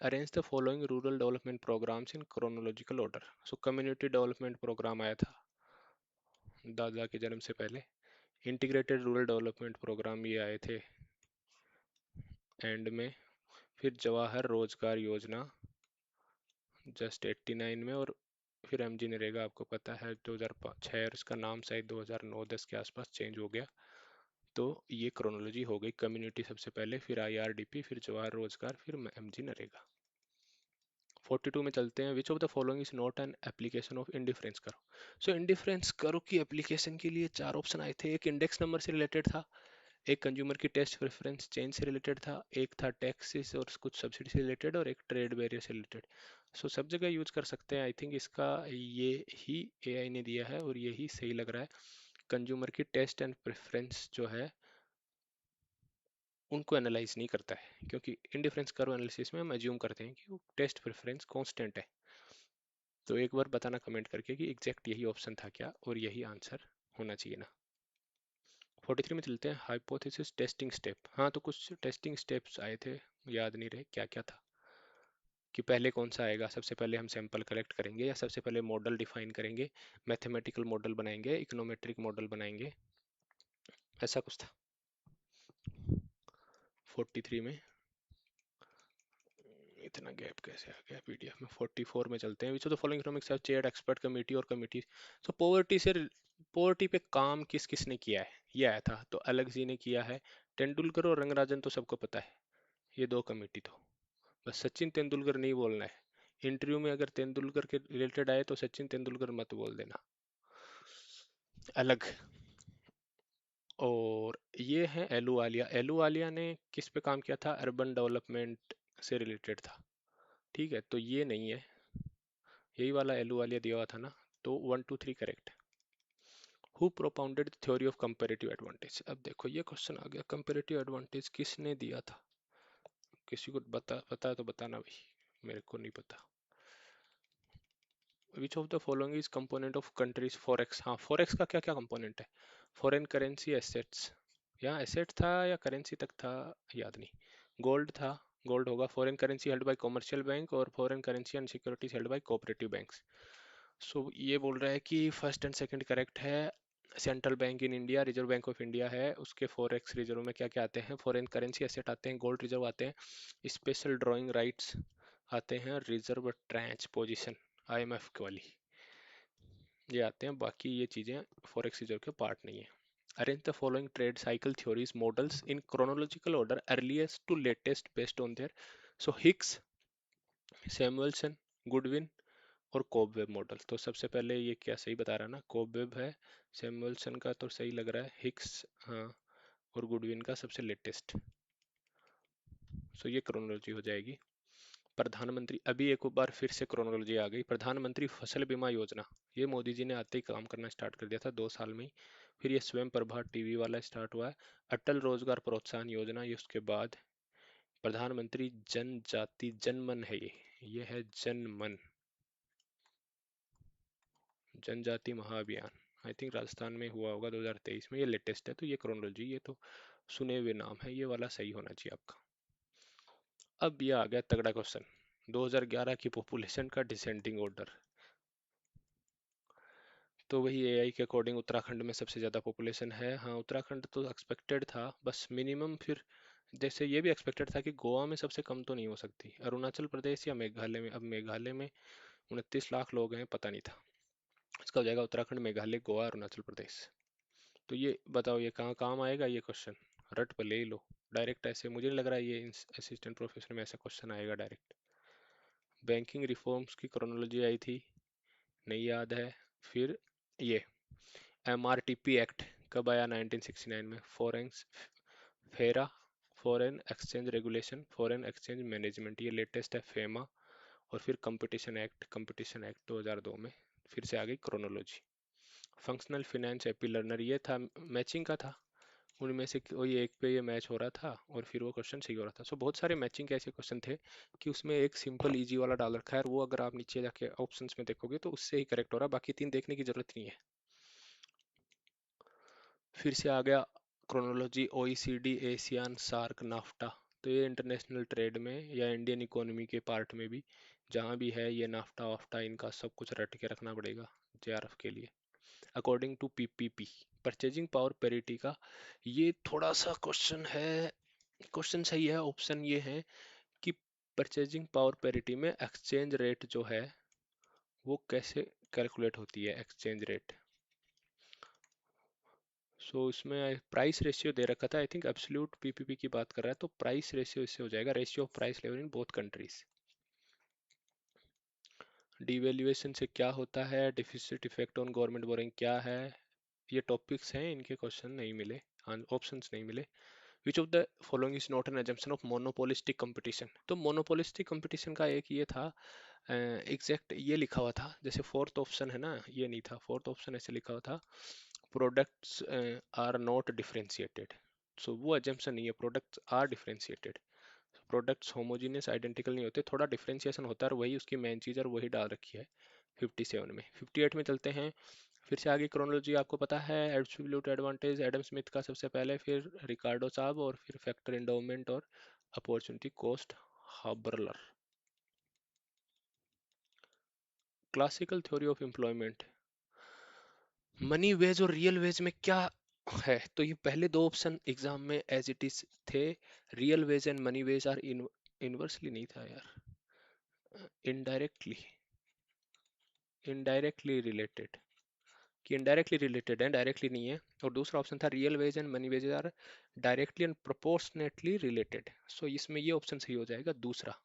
Arrange the following rural development programmes इन chronological order. So community development programme आया था दादा के जन्म से पहले, इंटीग्रेटेड रूरल डेवलपमेंट प्रोग्राम ये आए थे एंड में, फिर जवाहर रोजगार योजना जस्ट 89 में, और फिर एमजी नरेगा आपको पता है 2006, और इसका नाम शायद 2009-10 के आसपास चेंज हो गया। तो ये क्रोनोलॉजी हो गई, कम्युनिटी सबसे पहले, फिर आईआरडीपी, फिर जवाहर रोजगार, फिर एमजी नरेगा। 42 में चलते हैं, विच of the following is not an application of indifference करो। सो इंडिफरेंस करो की एप्लीकेशन के लिए चार ऑप्शन आए थे, एक इंडेक्स नंबर से रिलेटेड था, एक कंज्यूमर की टेस्ट प्रेफरेंस चेंज से रिलेटेड था, एक था टैक्सेस और कुछ सब्सिडी से रिलेटेड, और एक ट्रेड बैरियर से रिलेटेड। सो सब जगह यूज कर सकते हैं, आई थिंक इसका ये ही एआई ने दिया है, और यही सही लग रहा है। कंज्यूमर की टेस्ट एंड प्रेफरेंस जो है उनको एनालाइज नहीं करता है, क्योंकि इंडिफरेंस कर्व एनालिसिस में हम एज्यूम करते हैं कि वो टेस्ट प्रेफरेंस कांस्टेंट है। तो एक बार बताना कमेंट करके कि एग्जैक्ट यही ऑप्शन था क्या, और यही आंसर होना चाहिए ना। 43 में चलते हैं, हाइपोथेसिस टेस्टिंग स्टेप। हाँ, तो कुछ टेस्टिंग स्टेप्स आए थे, याद नहीं रहे क्या क्या था, कि पहले कौन सा आएगा, सबसे पहले हम सैंपल कलेक्ट करेंगे, या सबसे पहले मॉडल डिफाइन करेंगे, मैथमेटिकल मॉडल बनाएंगे, इकोनोमेट्रिक मॉडल बनाएंगे, ऐसा कुछ था 43 में। इतना गैप कैसे आ गया पीडीएफ में? 44 में चलते हैं, विच of the following economics have chaired expert committee और कमेटी। सो पॉवर्टी पे काम किस किस ने किया है, ये आया था, तो अलग जी ने किया है, तेंदुलकर और रंगराजन तो सबको पता है, ये दो कमेटी, तो बस सचिन तेंदुलकर नहीं बोलना है, इंटरव्यू में अगर तेंदुलकर के रिलेटेड आए तो सचिन तेंदुलकर मत बोल देना, अलग। और ये है एलू आलिया, एलू आलिया ने किस पे काम किया था? अर्बन डेवलपमेंट से रिलेटेड था, ठीक है, तो ये नहीं है, यही वाला एलू वालिया दिया हुआ था ना, तो 1 2 3 correct. Who propounded theory of comparative advantage? अब देखो ये क्वेश्चन आ गया, कंपैरेटिव एडवांटेज किसने दिया था? किसी को पता है तो बताना भाई, मेरे को नहीं पता। विच of the following is component of countries forex. हाँ, फॉरेक्स का क्या क्या कंपोनेंट है? फॉरेन करेंसी एसेट्स, या एसेट था या करेंसी तक था, याद नहीं। गोल्ड था, गोल्ड होगा। Foreign currency held by commercial bank, और foreign currency and securities held by cooperative banks. So ये बोल रहा है कि फर्स्ट एंड सेकंड करेक्ट है। Central bank in India, Reserve Bank of India है, उसके फॉरेक्स रिजर्व में क्या क्या आते हैं? फॉरेन करेंसी एसेट आते हैं, गोल्ड रिजर्व आते हैं, स्पेशल ड्राइंग राइट्स आते हैं, रिजर्व ट्रांच पोजीशन आईएमएफ वाली, ये आते हैं। बाकी ये चीज़ें फॉरेक्स रिजर्व के पार्ट नहीं है। Arrange the following trade cycle theories models इन chronological order earliest to latest based on their. So Hicks, Samuelson, Goodwin और कोबवेब मॉडल। तो सबसे पहले ये क्या सही बता रहा है ना, कोबवेब है। सैमुअलसन का तो सही लग रहा है, हिक्स हाँ, और गुडविन का सबसे लेटेस्ट। सो ये क्रोनोलॉजी हो जाएगी। प्रधानमंत्री, अभी एक बार फिर से क्रोनोलॉजी आ गई। प्रधानमंत्री फसल बीमा योजना, ये मोदी जी ने आते ही काम करना स्टार्ट कर दिया था 2 साल में ही। फिर ये स्वयं प्रभा टीवी वाला स्टार्ट हुआ है। अटल रोजगार प्रोत्साहन योजना, ये उसके बाद। प्रधानमंत्री जनजाति जनमन है ये है जनमन, जनजाति महाअभियान। आई थिंक राजस्थान में हुआ होगा 2023 में, ये लेटेस्ट है। तो ये क्रोनोलॉजी, ये तो सुने हुए नाम है, ये वाला सही होना चाहिए आपका। अब ये आ गया तगड़ा क्वेश्चन, 2011 की पॉपुलेशन का डिसेंडिंग ऑर्डर। तो वही एआई के अकॉर्डिंग उत्तराखंड में सबसे ज़्यादा पॉपुलेशन है। हाँ, उत्तराखंड तो एक्सपेक्टेड था, बस मिनिमम। फिर जैसे ये भी एक्सपेक्टेड था कि गोवा में सबसे कम तो नहीं हो सकती, अरुणाचल प्रदेश या मेघालय में। अब मेघालय में 29 लाख लोग हैं, पता नहीं था। इसका हो जाएगा उत्तराखंड, मेघालय, गोवा, अरुणाचल प्रदेश। तो ये बताओ, ये कहाँ काम आएगा ये क्वेश्चन? रट पर ले ही लो डायरेक्ट। ऐसे मुझे नहीं लग रहा है ये असिस्टेंट प्रोफेसर में ऐसा क्वेश्चन आएगा डायरेक्ट। बैंकिंग रिफॉर्म्स की क्रोनोलॉजी आई थी, नहीं याद है। फिर ये एमआरटीपी एक्ट कब आया? 1969 में। फॉरेन फेरा, foreign exchange regulation, foreign exchange management, ये लेटेस्ट है फेमा। और फिर कंपटीशन एक्ट 2002 में। फिर से आ गई chronology. Functional finance AP learner, ये था मैचिंग का था, उनमें से कोई एक पे ये मैच हो रहा था और फिर वो क्वेश्चन सही हो रहा था। सो बहुत सारे मैचिंग के ऐसे क्वेश्चन थे कि उसमें एक सिंपल इजी वाला डाल रखा है, और वो अगर आप नीचे जाके ऑप्शंस में देखोगे तो उससे ही करेक्ट हो रहा है, बाकी तीन देखने की जरूरत नहीं है। फिर से आ गया chronology, OECD, ASEAN, SAARC, NAFTA. तो ये इंटरनेशनल ट्रेड में या इंडियन इकोनॉमी के पार्ट में भी जहाँ भी है ये नाफ्टा वाफ्टा, इनका सब कुछ रट के रखना पड़ेगा जेआरएफ के लिए। According to PPP, purchasing power parity का ये थोड़ा सा क्वेश्चन है। क्वेश्चन सही है, ऑप्शन ये है कि परचेजिंग पावर पेरिटी में एक्सचेंज रेट जो है वो कैसे कैलकुलेट होती है, एक्सचेंज रेट। सो इसमें प्राइस रेशियो दे रखा था, आई थिंक एब्सोल्यूट पीपीपी की बात कर रहा है, तो प्राइस रेशियो इससे हो जाएगा, ratio of price level in both countries. Devaluation से क्या होता है, deficit effect on government boring क्या है, ये टॉपिक्स हैं, इनके क्वेश्चन नहीं मिले, ऑप्शंस नहीं मिले। विच of the following is not an assumption of monopolistic competition. तो मोनोपोलिस्टिक कंपटीशन का एक ये था, एग्जैक्ट ये लिखा हुआ था, जैसे फोर्थ ऑप्शन है ना, ये नहीं था। फोर्थ ऑप्शन ऐसे लिखा हुआ था, products are not differentiated. So वो एजम्पशन नहीं है, products are differentiated. Products homogeneous identical नहीं होते, थोड़ा डिफरेंशिएशन होता है, और वही उसकी मेन चीज़ और वही डाल रखी है 57 में। 58 में चलते हैं। फिर से आगे क्रोनोलॉजी आपको पता है, एब्सोल्यूट एडवांटेज एडम स्मिथ का सबसे पहले, फिर रिकार्डो साहब, और फिर फैक्टर इंडोमेंट और opportunity cost Haberler. Classical theory of employment, money wage और रियल वेज में क्या है? तो ये पहले दो ऑप्शन एग्जाम में एज इट इज थे, real wage and money wage are inversely नहीं था यार, इनडायरेक्टली, इनडायरेक्टली रिलेटेड, कि इनडायरेक्टली रिलेटेड है, डायरेक्टली नहीं है। और दूसरा ऑप्शन था real wage and money wages are directly and proportionately related. So इसमें ये ऑप्शन सही हो जाएगा दूसरा,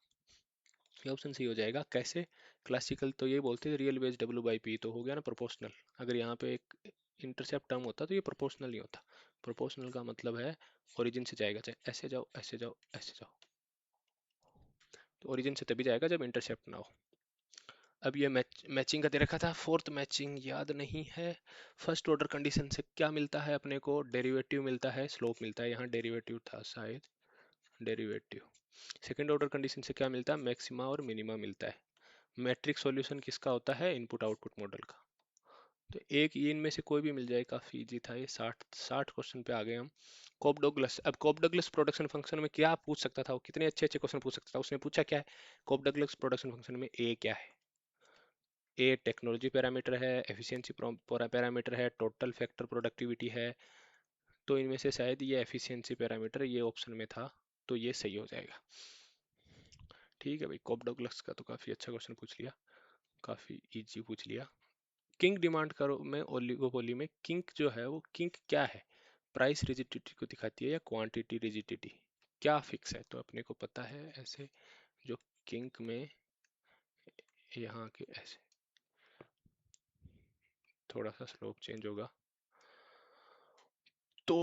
ये ऑप्शन सही हो जाएगा। कैसे? क्लासिकल तो ये बोलते हैं real veg W by P, तो हो गया ना प्रोपोर्शनल। अगर यहाँ पे एक इंटरसेप्ट टर्म होता तो ये प्रोपोर्शनल नहीं होता। प्रोपोर्शनल का मतलब है ओरिजिन से जाएगा, चाहे ऐसे जाओ ऐसे जाओ ऐसे जाओ, तो ओरिजिन से तभी जाएगा जब इंटरसेप्ट ना हो। अब ये मैचिंग का दे रखा था, फोर्थ मैचिंग याद नहीं है। फर्स्ट ऑर्डर कंडीशन से क्या मिलता है अपने को? डेरिवेटिव मिलता है, स्लोप मिलता है, यहाँ डेरिवेटिव था शायद, डेरिवेटिव। सेकंड ऑर्डर कंडीशन से क्या मिलता है? मैक्सिमा और मिनिमा मिलता है। मैट्रिक्स सॉल्यूशन किसका होता है? इनपुट आउटपुट मॉडल का। तो एक ये इनमें से कोई भी मिल जाए, काफी इजी था ये। 60 क्वेश्चन पे आ गए हम। कोप डगलस, अब कोप डगलस प्रोडक्शन फंक्शन में क्या पूछ सकता था वो? कितने अच्छे अच्छे क्वेश्चन पूछ सकता था। उसने पूछा क्या है? कोप डगलस प्रोडक्शन फंक्शन में ए क्या है? ए टेक्नोलॉजी पैरामीटर है, एफिशिएंसी पैरामीटर है, टोटल फैक्टर प्रोडक्टिविटी है। तो इनमें से शायद ये एफिशिएंसी पैरामीटर ये ऑप्शन में था, तो ये सही हो जाएगा। ठीक है भाई, कोप डगलस का तो काफी अच्छा क्वेश्चन पूछ लिया, काफी इजी पूछ लिया। किंग डिमांड करो में ओलिगोपोली में किंग जो है वो किंग क्या है? प्राइस रिजिडिटी को दिखाती है या क्वांटिटी रिजिडिटी? क्या फिक्स है? तो अपने को पता है ऐसे, जो किंग में यहाँ के ऐसे थोड़ा सा स्लोप चेंज होगा, तो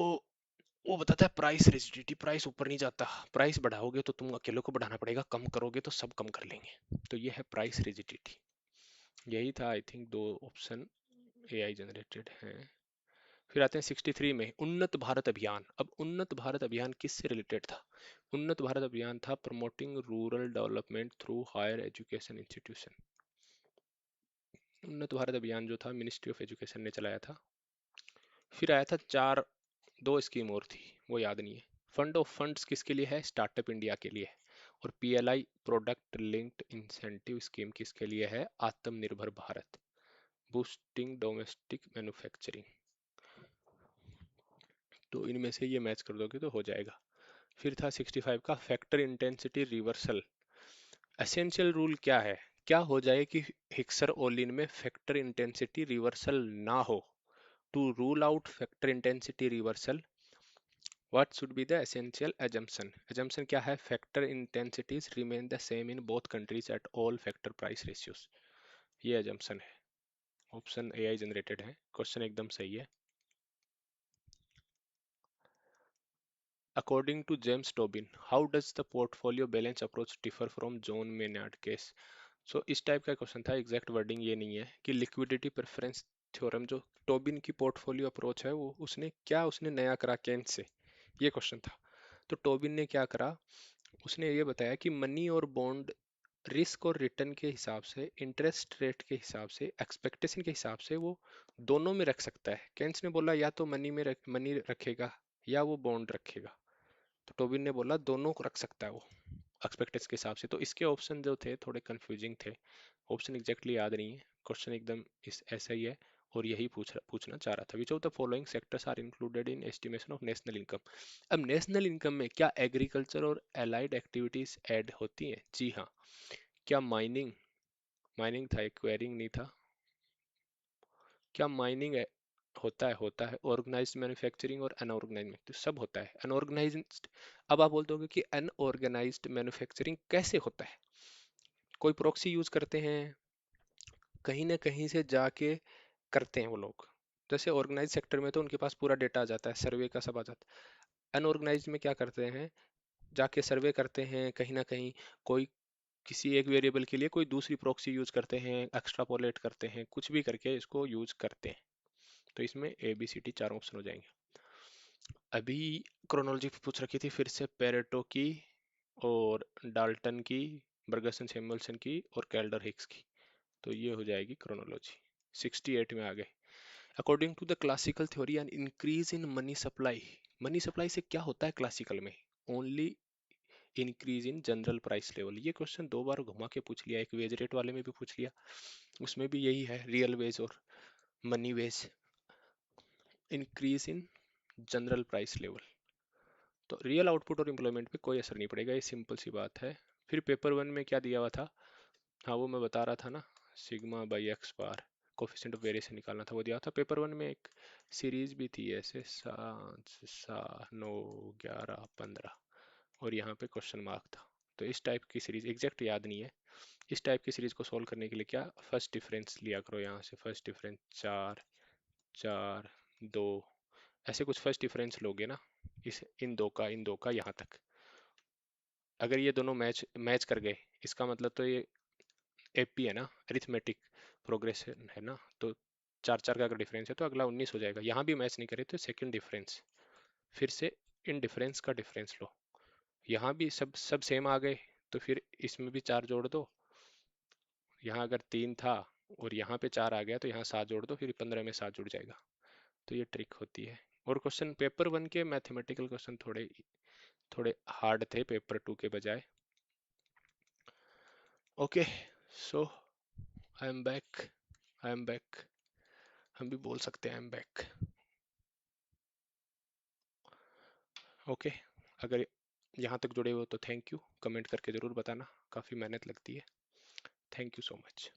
वो बताता है प्राइस रिजिडिटी। प्राइस ऊपर नहीं जाता, प्राइस बढ़ाओगे तो तुम अकेले को बढ़ाना पड़ेगा, कम करोगे तो सब कम कर लेंगे। तो ये है प्राइस रिजिडिटी। यही था आई थिंक, दो ऑप्शन एआई जनरेटेड हैं। फिर आते हैं 63 में, उन्नत भारत अभियान। अब उन्नत भारत अभियान किससे रिलेटेड था? उन्नत भारत अभियान था promoting rural development through higher education institution. Unnat Bharat अभियान जो था मिनिस्ट्री ऑफ एजुकेशन ने चलाया था। फिर आया था चार, दो स्कीम और थी, वो याद नहीं है। फंड ऑफ फंड्स किसके लिए है? स्टार्टअप इंडिया के लिए है। और PLI product linked incentive scheme किसके लिए है? आत्मनिर्भर भारत, बूस्टिंग डोमेस्टिक मैन्युफैक्चरिंग। तो इनमें से ये मैच कर दोगे तो हो जाएगा। फिर था 65 का factor intensity reversal. Essential rule क्या है? क्या हो जाए कि हिक्सर ओलिन में फैक्टर इंटेंसिटी रिवर्सल ना हो? To rule out factor intensity reversal, what should be the essential assumption? Assumption क्या है? Factor intensities remain the same in both countries at all factor price ratios. ये assumption है। Option AI generated है, question एकदम सही है। According to James Tobin, how does the portfolio balance approach differ from John Maynard case? सो इस type का question था, exact wording ये नहीं है कि लिक्विडिटी प्रेफरेंस थ्योरम जो टोबिन की पोर्टफोलियो अप्रोच है वो उसने नया करा केन्स से, ये क्वेश्चन था। तो टोबिन ने क्या करा? उसने ये बताया कि मनी और बॉन्ड रिस्क और रिटर्न के हिसाब से, इंटरेस्ट रेट के हिसाब से, एक्सपेक्टेशन के हिसाब से वो दोनों में रख सकता है। केन्स ने बोला या तो मनी रखेगा या वो बॉन्ड रखेगा। तो टोबिन ने बोला दोनों को रख सकता है वो एक्सपेक्टेशन के हिसाब से। तो इसके ऑप्शन जो थे थोड़े कंफ्यूजिंग थे, ऑप्शन एग्जैक्टली याद नहीं है, क्वेश्चन एकदम इस ऐसा ही है। और यही पूछना चाह रहा था, which of the following sectors are included in estimation of national income? अब नेशनल इनकम में क्या एग्रीकल्चर और एलाइड एक्टिविटीज ऐड होती हैं? जी हाँ। क्या माइनिंग, माइनिंग था, एक्वायरिंग नहीं था। क्या माइनिंग होता है ऑर्गेनाइज्ड मैन्युफैक्चरिंग और अनऑर्गेनाइज्ड तो सब होता है अनऑर्गेनाइज्ड। अब आप बोलते होगे कि अनऑर्गेनाइज्ड मैन्युफैक्चरिंग कैसे होता है? कोई प्रॉक्सी यूज करते हैं, कहीं ना कहीं से जाके करते हैं वो लोग। जैसे ऑर्गेनाइज सेक्टर में तो उनके पास पूरा डेटा आ जाता है, सर्वे का सब आ जाता है। अनऑर्गेनाइज में क्या करते हैं? जाके सर्वे करते हैं कहीं ना कहीं, कोई किसी एक वेरिएबल के लिए कोई दूसरी प्रॉक्सी यूज करते हैं, एक्स्ट्रापोलेट करते हैं, कुछ भी करके इसको यूज करते हैं। तो इसमें ए बी सी डी चार ऑप्शन हो जाएंगे। अभी क्रोनोलॉजी पूछ रखी थी फिर से, पेरेटो की और डाल्टन की, बर्गसन सैमुअल्सन की और कैल्डर हिक्स की। तो ये हो जाएगी क्रोनोलॉजी। 68 में आ गए। According to the classical theory an increase in money supply, money supply से क्या होता है क्लासिकल में? Only increase in general price level. ये क्वेश्चन दो बार घुमा के पूछ लिया, एक वेज रेट वाले में भी पूछ लिया, उसमें भी यही है, रियल वेज और money wage, increase in general price level. तो रियल आउटपुट और एम्प्लॉयमेंट पे कोई असर नहीं पड़ेगा, ये सिंपल सी बात है। फिर पेपर वन में क्या दिया हुआ था? हाँ वो मैं बता रहा था ना, sigma by x bar coefficient of variation निकालना था, वो दिया था पेपर वन में। एक सीरीज भी थी ऐसे 7 9 11 15, और यहाँ पे क्वेश्चन मार्क था। तो इस टाइप की सीरीज एग्जैक्ट याद नहीं है। इस टाइप की सीरीज को सॉल्व करने के लिए क्या, फर्स्ट डिफरेंस लिया करो, यहाँ से फर्स्ट डिफरेंस 4 4 2, ऐसे कुछ फर्स्ट डिफरेंस लोगे ना, इस इन दो का यहाँ तक। अगर ये दोनों मैच मैच कर गए, इसका मतलब तो ये एपी है ना, अरिथमेटिक प्रोग्रेशन है ना। तो 4 4 का अगर डिफरेंस है तो अगला 19 हो जाएगा। यहाँ भी मैच नहीं करे तो सेकंड डिफरेंस, फिर से इन डिफरेंस का डिफरेंस लो। यहाँ भी सब सब सेम आ गए, तो फिर इसमें भी 4 जोड़ दो, यहाँ अगर 3 था और यहाँ पे 4 आ गया तो यहाँ 7 जोड़ दो, फिर 15 में 7 जुड़ जाएगा। तो ये ट्रिक होती है। और क्वेश्चन पेपर 1 के मैथमेटिकल क्वेश्चन थोड़े थोड़े हार्ड थे पेपर 2 के बजाय। Okay, so I am back, I am back, हम भी बोल सकते हैं आई एम बैक। ओके, अगर यहाँ तक जुड़े हो तो थैंक यू, कमेंट करके ज़रूर बताना, काफ़ी मेहनत लगती है। Thank you so much.